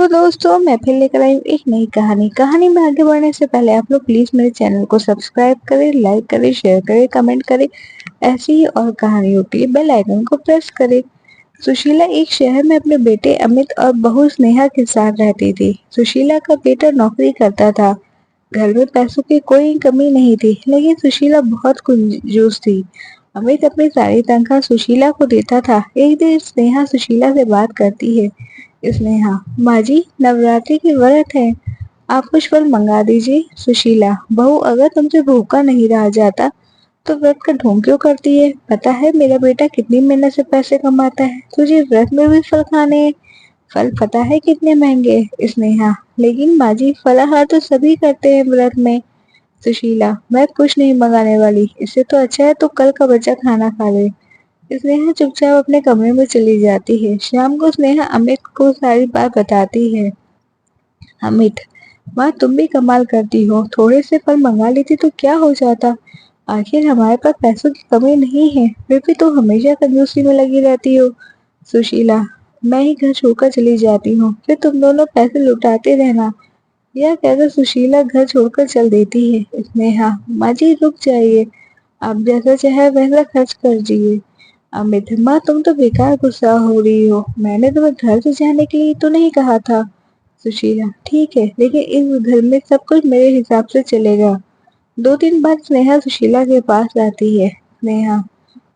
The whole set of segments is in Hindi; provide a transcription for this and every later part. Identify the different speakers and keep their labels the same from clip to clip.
Speaker 1: तो दोस्तों मैं फिर लेकर आई हूँ एक नई कहानी में आगे बढ़ने से पहले आप लोग प्लीज मेरे चैनल को सब्सक्राइब करें, लाइक करें, शेयर करें, कमेंट करें। ऐसी ही और कहानियों के लिए बेल आइकन को प्रेस करें। सुशीला एक शहर में अपने बेटे अमित और बहू स्नेहा के साथ रहती थी। सुशीला का बेटा नौकरी करता था। घर में पैसों की कोई कमी नहीं थी, लेकिन सुशीला बहुत कंजूस थी। अमित अपनी सारी तनख्वाह सुशीला को देता था। एक दिन स्नेहा सुशीला से बात करती है। स्नेहा, माँ जी नवरात्रि के व्रत है, आप कुछ फल मंगा दीजिए। सुशीला, बहू अगर तुमसे भूखा नहीं रहा जाता तो व्रत का ढोंग क्यों करती है? पता है मेरा बेटा कितनी मेहनत से पैसे कमाता है, तुझे व्रत में भी फल खाने हैं? फल पता है कितने महंगे हैं? स्नेहा, लेकिन माँ जी फलाहार तो सभी करते हैं व्रत में। सुशीला, मैं कुछ नहीं मंगाने वाली, इससे तो अच्छा है तो कल का बचा खाना खा ले। स्नेहा चुपचाप अपने कमरे में चली जाती है। शाम को स्नेहा अमित को सारी बात बताती है। अमित, माँ तुम भी कमाल करती हो, थोड़े से फल मंगा लेती तो क्या हो जाता। आखिर हमारे पास पैसों की कमी नहीं है, फिर भी तो हमेशा कंजूसी में लगी रहती हो। सुशीला, मैं ही घर छोड़कर चली जाती हूँ, फिर तुम दोनों पैसे लुटाते रहना। यह कहकर सुशीला घर छोड़कर चल देती है। स्नेहा, माँ जी रुक जाइए, आप जैसा चाहे वैसा खर्च कर दीजिए। अमित, माँ तुम तो बेकार गुस्सा हो रही हो, मैंने तुम्हें घर से जाने के लिए तो नहीं कहा था। सुशीला, ठीक है, लेकिन इस घर में सब कुछ मेरे हिसाब से चलेगा। 2 दिन बाद स्नेहा सुशीला के पास आती है। स्नेहा,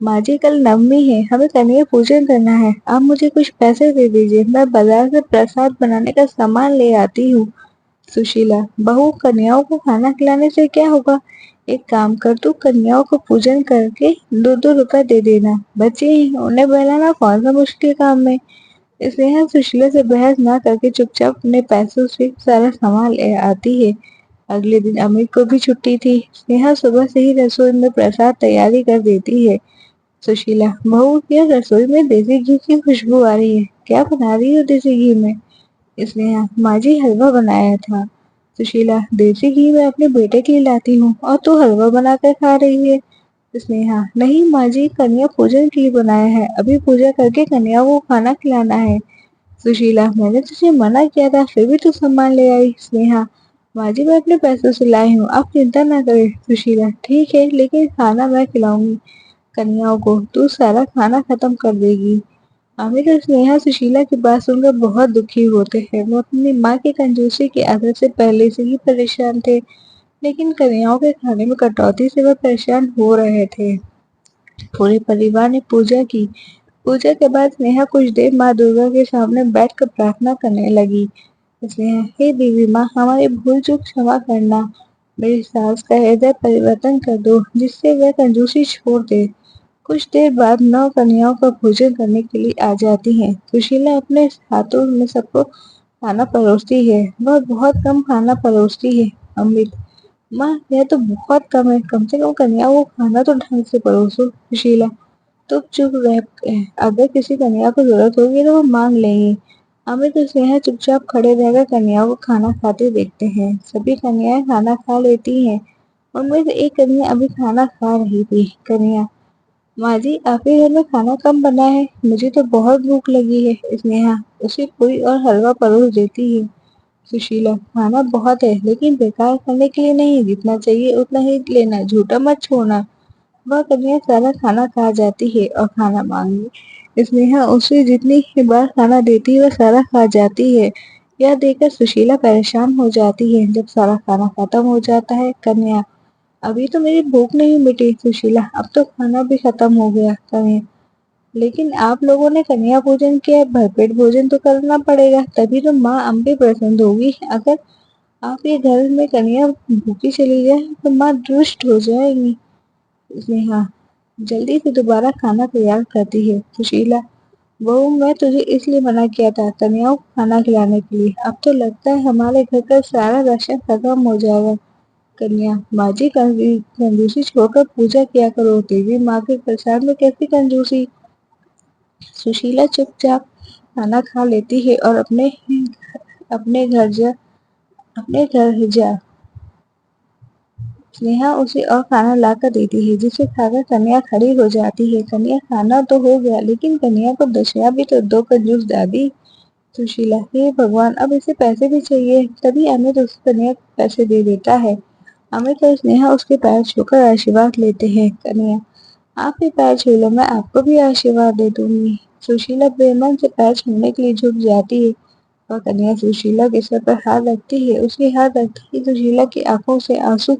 Speaker 1: माँ जी कल नवमी है, हमें कन्या पूजन करना है, आप मुझे कुछ पैसे दे दीजिए, मैं बाजार से प्रसाद बनाने का सामान ले आती हूँ। सुशीला, बहू कन्याओं को खाना खिलाने से क्या होगा? एक काम कर, तू कन्याओं को पूजन करके 2-2 रुपए दे देना, बच्चे हैं, उन्हें बहलाना कौन सा मुश्किल काम है। स्नेहा सुशीला से बहस ना करके चुपचाप अपने पैसों से सारा सामान ले आती है। अगले दिन अमित को भी छुट्टी थी। स्नेहा सुबह से ही रसोई में प्रसाद तैयारी कर देती है। सुशीला, बहू क्या रसोई में देसी घी की खुशबू आ रही है, क्या बना रही हो देसी घी में? स्नेहा, माँ जी हलवा बनाया था। सुशीला, देसी घी मैं अपने बेटे के लिए लाती हूँ और तू हलवा बनाकर खा रही है। स्नेहा, नहीं माँ जी, कन्या पूजन के लिए बनाया है, अभी पूजा करके कन्या को खाना खिलाना है। सुशीला, मैंने तुझे मना किया था फिर भी तू सामान ले आई। स्नेहा, माँ जी मैं अपने पैसों से लाई हूँ, आप चिंता ना करें। सुशीला, ठीक है, लेकिन खाना मैं खिलाऊंगी कन्याओं को, तू सारा खाना खत्म कर देगी। आमिर और स्नेहा सुशीला की बात सुनकर बहुत दुखी होते हैं। वो अपनी माँ की कंजूसी की आदत से पहले से ही परेशान थे, लेकिन कन्याओं के खाने में कटौती से वह परेशान हो रहे थे। पूरे परिवार ने पूजा की। पूजा के बाद स्नेहा कुछ देर माँ दुर्गा के सामने बैठकर प्रार्थना करने लगी। स्नेहा, हे देवी माँ, हमारी भूल चूक क्षमा करना, मेरी सास का हृदय परिवर्तन कर दो जिससे वह कंजूसी छोड़ दे। कुछ देर बाद 9 कन्याओं का भोजन करने के लिए आ जाती हैं। सुशीला अपने हाथों में सबको खाना परोसती है। वह बहुत कम खाना परोसती है। अमृत, माँ यह तो बहुत कम है, कम से कम कन्याओं को खाना तो ढंग से परोसो। सुशीला, तुम चुप रह, अगर किसी कन्या को जरूरत होगी तो वो मांग लेंगी। अमित और स्नेहा चुपचाप खड़े रहकर कन्याओं को खाना खाते देखते हैं। सभी कन्याएं खाना खा लेती हैं। उनमें से एक कन्या अभी खाना खा रही थी। कन्या, माँ जी आपके घर में खाना कम बना है, मुझे तो बहुत भूख लगी है। स्नेहा उसे पूरी और हलवा परोस देती है। सुशीला, खाना बहुत है लेकिन बेकार करने के लिए नहीं, जितना चाहिए उतना ही लेना, झूठा मत छोड़ना। वह कन्या सारा खाना खा जाती है और खाना मांगी। स्नेहा उसे जितनी बार खाना देती है वह सारा खा जाती है। यह देखकर सुशीला परेशान हो जाती है। जब सारा खाना खत्म हो जाता है, कन्या, अभी तो मेरी भूख नहीं मिटी। सुशीला, अब तो खाना भी खत्म हो गया। कन्या, लेकिन आप लोगों ने कन्या पूजन किया, भरपेट भोजन तो करना पड़ेगा, तभी तो माँ अम्बे प्रसन्न होगी। अगर आप ये घर में कन्या भूखी चली जाए तो माँ दुष्ट हो जाएगी। स्नेहा जल्दी से दोबारा खाना तैयार करती है। सुशीला, बहू मैं तुझे इसलिए मना किया था कन्याओं को खाना खिलाने के लिए, अब तो लगता है हमारे घर का सारा राशन खत्म हो जाएगा। कन्या, माँ जी कंजूसी छोड़कर पूजा किया करो, देवी माँ के प्रसाद में कैसी कंजूसी। सुशीला चुपचाप खाना खा लेती है और अपने घर जा अपने घर जा स्नेहा उसे और खाना लाकर देती है, जिसे खाकर कन्या खड़ी हो जाती है। कन्या, खाना तो हो गया लेकिन कन्या को दक्षिणा भी तो दो, कंजूस दादी। सुशीला, हे भगवान, अब इसे पैसे भी चाहिए। तभी अमित उस कन्या को पैसे दे देता है। अमित और स्नेहा उसके पैर छूकर आशीर्वाद लेते हैं। कन्या, आप भी पैर छू लो, मैं आपको भी आशीर्वाद दे दूंगी। सुशीला बेमन से पैर छूने के लिए झुक जाती है। वह कन्या सुशीला के सर पर हाथ रखती है। उसके हाथ रखते ही सुशीला की आंखों से आंसू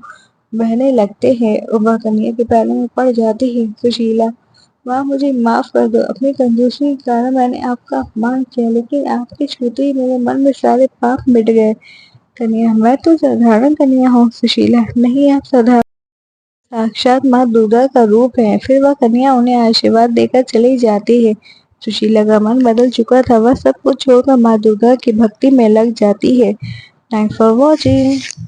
Speaker 1: बहने लगते हैं और वह कन्या के पैरों में पड़ जाती है। सुशीला, माँ, मुझे माफ कर दो। अपनी कंजूसी के कारण मैंने आपका अपमान किया, लेकिन आपके छूते ही मेरे मन में सारे पाप मिट गए। कन्या, मैं तो साधारण कन्या हूँ। सुशीला, नहीं, आप साधारण साक्षात माँ दुर्गा का रूप है। फिर वह कन्या उन्हें आशीर्वाद देकर चली जाती है। सुशीला का मन बदल चुका था। वह सब कुछ छोड़कर माँ दुर्गा की भक्ति में लग जाती है। Thanks for watching.